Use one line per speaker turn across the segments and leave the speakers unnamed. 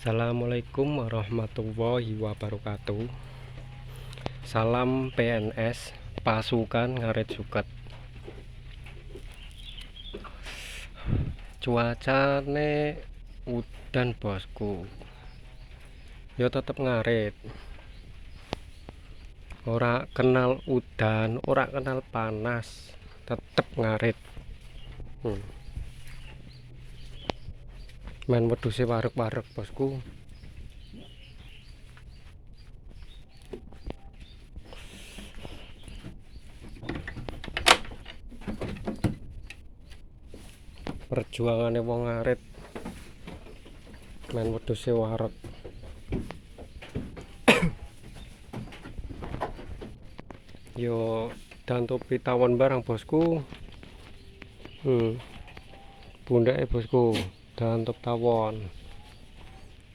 Assalamualaikum warahmatullahi wabarakatuh. Salam PNS, pasukan ngarit suket. Cuacane udan bosku, yo tetep ngarit. Ora kenal udan, ora kenal panas, tetep ngarit. Main wedhuse wareg-wareg bosku. Perjuangane wong ngarit main wedhuse wareg. Yo dantopi tawon barang bosku. Pundake bosku dantup tawon.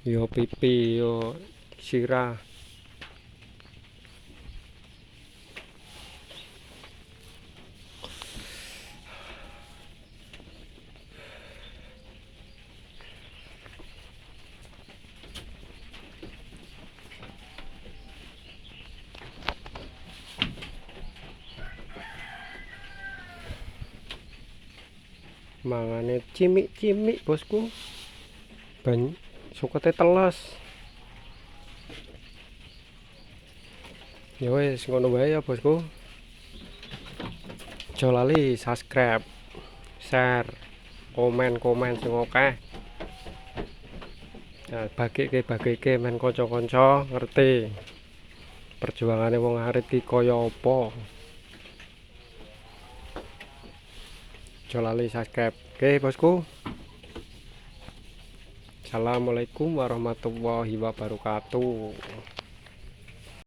Yo pipi, yo sirah. Mangane cimik-cimik bosku. Sukete teles. Ya wis ngono wae ya bosku. Aja lali subscribe, share, komen sing akeh. Nah, bagike men kanca-kanca ngerti perjuangane wong arit ki kaya apa. Aja lali subscribe. Oke bosku. Assalamualaikum warahmatullahi wabarakatuh.